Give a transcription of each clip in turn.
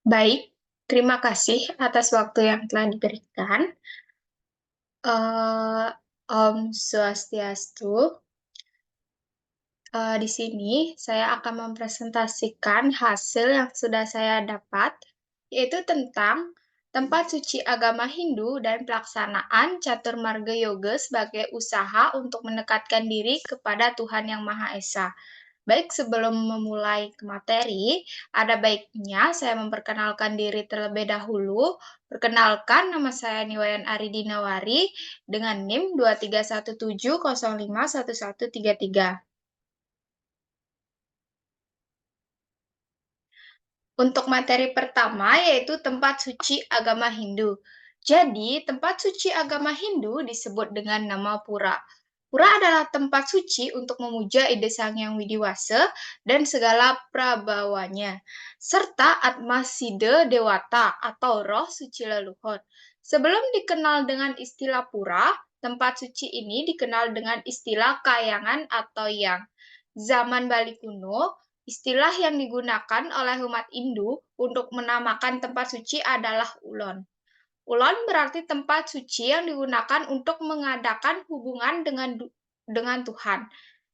Baik, terima kasih atas waktu yang telah diberikan. eh Om Swastiastu. Di sini saya akan mempresentasikan hasil yang sudah saya dapat, yaitu tentang tempat suci agama Hindu dan pelaksanaan Caturmarga Yoga sebagai usaha untuk mendekatkan diri kepada Tuhan Yang Maha Esa. Baik, sebelum memulai ke materi, ada baiknya saya memperkenalkan diri terlebih dahulu. Perkenalkan, nama saya Niwayan Aridinawari dengan NIM 2317051133. Untuk materi pertama yaitu tempat suci agama Hindu. Jadi, tempat suci agama Hindu disebut dengan nama Pura. Pura adalah tempat suci untuk memuja ide Sang Yang Widiwasa dan segala prabawanya, serta Atma Sida Dewata atau roh suci leluhur. Sebelum dikenal dengan istilah pura, tempat suci ini dikenal dengan istilah kayangan atau yang. Zaman Bali kuno, istilah yang digunakan oleh umat Hindu untuk menamakan tempat suci adalah ulon. Ulon berarti tempat suci yang digunakan untuk mengadakan hubungan dengan Tuhan.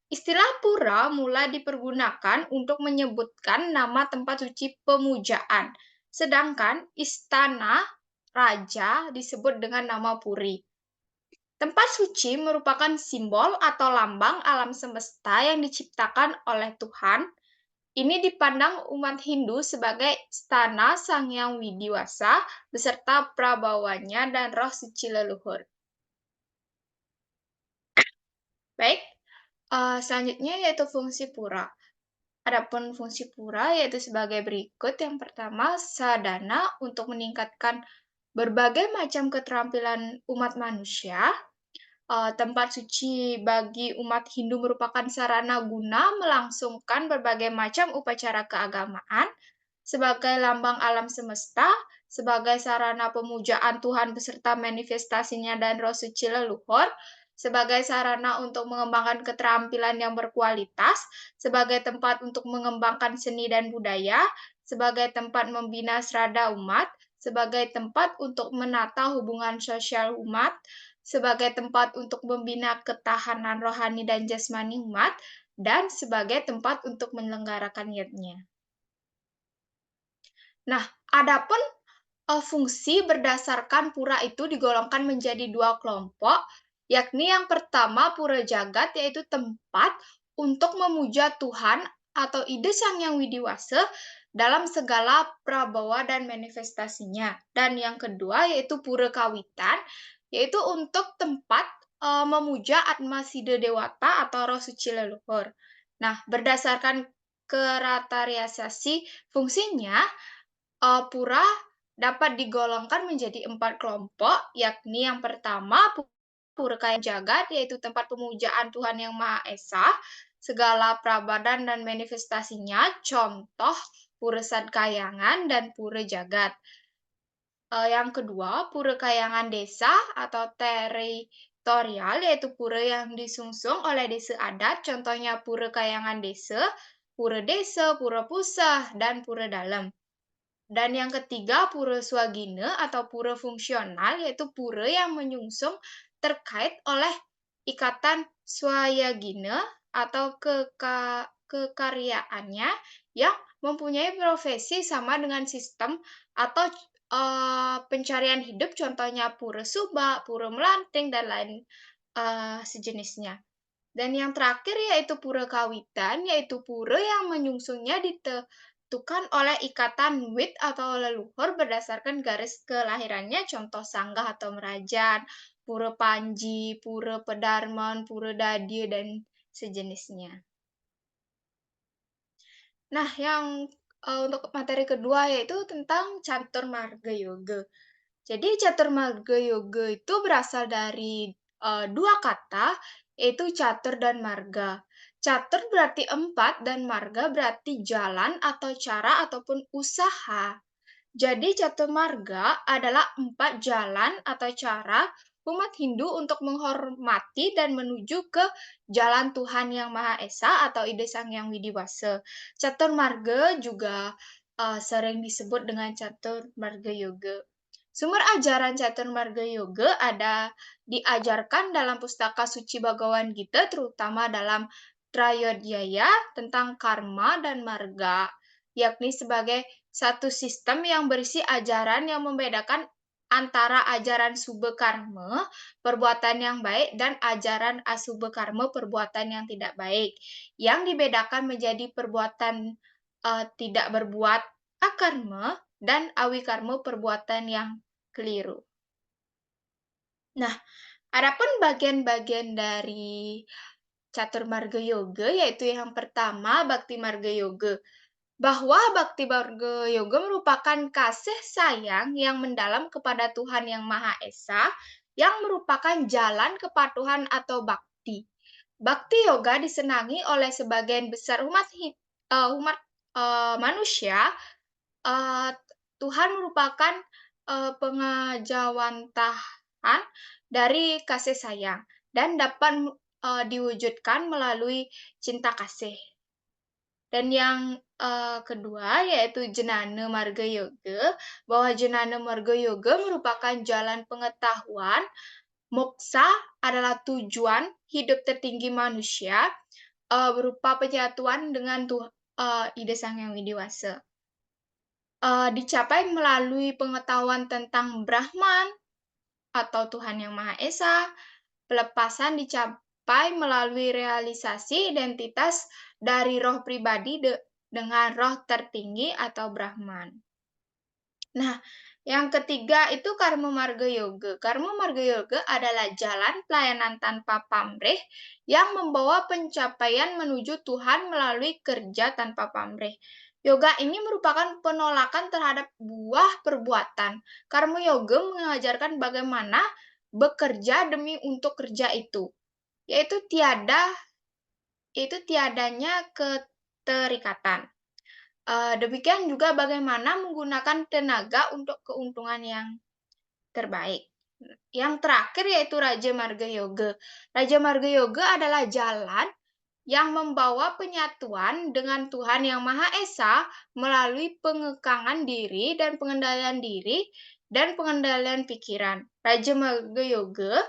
Istilah pura mulai dipergunakan untuk menyebutkan nama tempat suci pemujaan, sedangkan istana raja disebut dengan nama puri. Tempat suci merupakan simbol atau lambang alam semesta yang diciptakan oleh Tuhan. Ini dipandang umat Hindu sebagai stana Sang Yang Widiwasa beserta prabawanya dan roh suci leluhur. Baik, selanjutnya yaitu fungsi pura. Adapun fungsi pura yaitu sebagai berikut. Yang pertama, sadana untuk meningkatkan berbagai macam keterampilan umat manusia. Tempat suci bagi umat Hindu merupakan sarana guna melangsungkan berbagai macam upacara keagamaan sebagai lambang alam semesta, sebagai sarana pemujaan Tuhan beserta manifestasinya dan roh suci leluhur, sebagai sarana untuk mengembangkan keterampilan yang berkualitas, sebagai tempat untuk mengembangkan seni dan budaya, sebagai tempat membina serada umat, sebagai tempat untuk menata hubungan sosial umat, sebagai tempat untuk membina ketahanan rohani dan jasmani umat, dan sebagai tempat untuk menyelenggarakan niatnya. Nah, adapun fungsi berdasarkan pura itu digolongkan menjadi dua kelompok, yakni yang pertama pura jagat, yaitu tempat untuk memuja Tuhan atau ide Sang Yang Widiwasa dalam segala prabawa dan manifestasinya. Dan yang kedua yaitu pura kawitan, yaitu untuk tempat memuja Atma Sida Dewata atau roh suci leluhur. Nah, berdasarkan keratariasasi fungsinya, pura dapat digolongkan menjadi 4 kelompok, yakni yang pertama pura kaya jagat, yaitu tempat pemujaan Tuhan Yang Maha Esa, segala prabadan dan manifestasinya, contoh pura sadkayangan dan pura jagat. Yang kedua, pura kayangan desa atau teritorial, yaitu pura yang disungsung oleh desa adat, contohnya pura kayangan desa, pura pusah, dan pura dalam. Dan yang ketiga, pura swagina atau pura fungsional, yaitu pura yang menyungsung terkait oleh ikatan swayagina atau kekaryaannya yang mempunyai profesi sama dengan sistem atau pencarian hidup, contohnya pura subak, pura melanting, dan lain sejenisnya. Dan yang terakhir yaitu pura kawitan, yaitu pura yang menyungsungnya ditentukan oleh ikatan wit atau leluhur berdasarkan garis kelahirannya, contoh sanggah atau merajan, pura panji, pura pedarman, pura dadya, dan sejenisnya. Nah, untuk materi kedua yaitu tentang catur marga yoga. Jadi Caturmarga Yoga itu berasal dari, dua kata, yaitu catur dan marga. Catur berarti 4 dan marga berarti jalan atau cara ataupun usaha. Jadi Caturmarga adalah 4 jalan atau cara umat Hindu untuk menghormati dan menuju ke jalan Tuhan Yang Maha Esa atau Ide Sang Yang Widiwasa. Caturmarga juga sering disebut dengan Caturmarga Yoga. Sumber ajaran Caturmarga Yoga ada diajarkan dalam pustaka suci Bhagawan Gita, terutama dalam Trayodhyaya tentang karma dan marga, yakni sebagai satu sistem yang berisi ajaran yang membedakan antara ajaran subha karma, perbuatan yang baik, dan ajaran asubha karma, perbuatan yang tidak baik. Yang dibedakan menjadi perbuatan tidak berbuat akarma dan awikarma, perbuatan yang keliru. Nah, adapun bagian-bagian dari Caturmarga Yoga, yaitu yang pertama Bhakti Marga Yoga, bahwa Bhakti Marga Yoga merupakan kasih sayang yang mendalam kepada Tuhan Yang Maha Esa, yang merupakan jalan kepatuhan atau bakti. Bakti yoga disenangi oleh sebagian besar umat manusia. uh, Tuhan merupakan pengajawantahan dari kasih sayang dan dapat diwujudkan melalui cinta kasih. Dan yang kedua yaitu Jnana Marga Yoga, bahwa Jnana Marga Yoga merupakan jalan pengetahuan. Moksa adalah tujuan hidup tertinggi manusia, berupa penyatuan dengan Ide Sang Yang Widiwasa. Dicapai melalui pengetahuan tentang Brahman atau Tuhan Yang Maha Esa. Pelepasan dicapai melalui realisasi identitas dari roh pribadi dengan roh tertinggi atau Brahman. Nah, yang ketiga itu Karma Marga Yoga. Karma Marga Yoga adalah jalan pelayanan tanpa pamrih yang membawa pencapaian menuju Tuhan melalui kerja tanpa pamrih. Yoga ini merupakan penolakan terhadap buah perbuatan. Karma Yoga mengajarkan bagaimana bekerja demi untuk kerja itu, yaitu tiadanya keterikatan. Demikian juga bagaimana menggunakan tenaga untuk keuntungan yang terbaik. Yang terakhir yaitu Raja Marga Yoga. Raja Marga Yoga adalah jalan yang membawa penyatuan dengan Tuhan Yang Maha Esa melalui pengekangan diri dan pengendalian pikiran. Raja Marga Yoga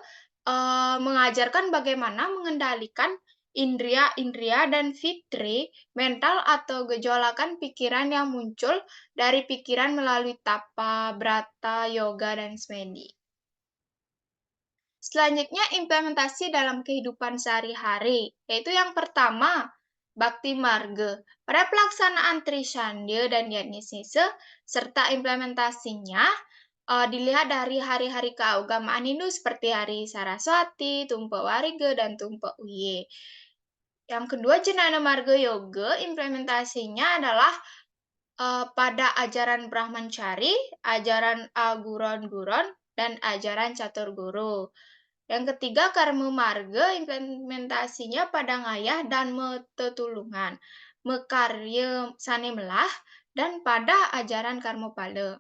mengajarkan bagaimana mengendalikan indria-indria dan fitri, mental atau gejolakan pikiran yang muncul dari pikiran melalui tapa, brata, yoga, dan semedi. Selanjutnya implementasi dalam kehidupan sehari-hari, yaitu yang pertama, Bhakti Marga. Pada pelaksanaan Trisandya dan Yajnisisa, serta implementasinya, dilihat dari hari-hari keagamaan Hindu seperti hari Saraswati, Tumpa Wariga, dan Tumpa Uye. Yang kedua, Jnana Marga Yoga, implementasinya adalah pada ajaran Brahmacari, ajaran Aguron Guron, dan ajaran Catur Guru. Yang ketiga, Karma Marga, implementasinya pada ngayah dan metetulungan, mekarya sanemelah, dan pada ajaran Karma Pala.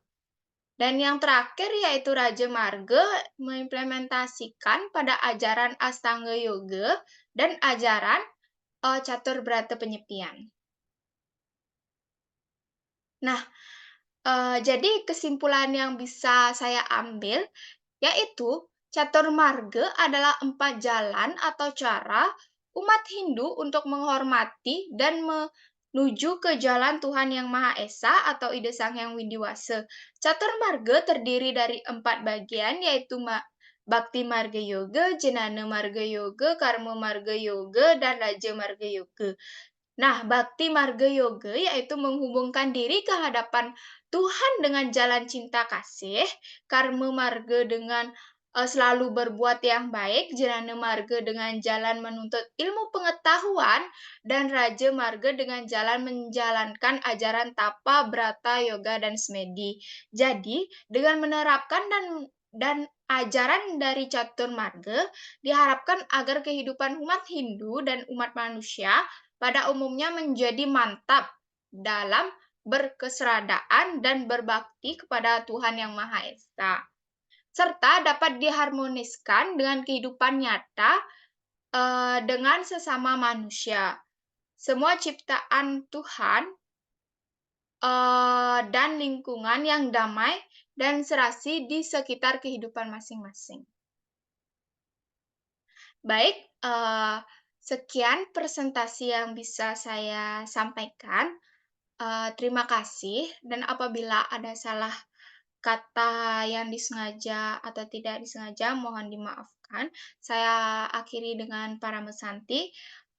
Dan yang terakhir yaitu Raja Marga, mengimplementasikan pada ajaran Astanga Yoga dan ajaran Catur Brata Penyepian. Nah, jadi kesimpulan yang bisa saya ambil yaitu Catur Marga adalah 4 jalan atau cara umat Hindu untuk menghormati dan menuju ke jalan Tuhan Yang Maha Esa atau Ide Sang Yang Widiwasa. Catur Marga terdiri dari 4 bagian yaitu Bhakti Marga Yoga, Jnana Marga Yoga, Karma Marga Yoga, dan Raja Marga Yoga. Nah, Bhakti Marga Yoga yaitu menghubungkan diri ke hadapan Tuhan dengan jalan cinta kasih, Karma Marga dengan selalu berbuat yang baik, Jana Marga dengan jalan menuntut ilmu pengetahuan, dan Raja Marga dengan jalan menjalankan ajaran tapa, brata, yoga, dan semedi. Jadi, dengan menerapkan dan ajaran dari Catur Marga, diharapkan agar kehidupan umat Hindu dan umat manusia pada umumnya menjadi mantap dalam berkeseradaan dan berbakti kepada Tuhan Yang Maha Esa, serta dapat diharmoniskan dengan kehidupan nyata dengan sesama manusia. Semua ciptaan Tuhan dan lingkungan yang damai dan serasi di sekitar kehidupan masing-masing. Baik, sekian presentasi yang bisa saya sampaikan. Terima kasih, dan apabila ada salah kata yang disengaja atau tidak disengaja, mohon dimaafkan. Saya akhiri dengan para mesanti.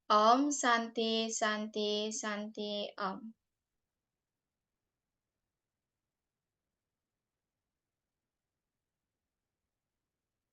Om Santi Santi Santi Om.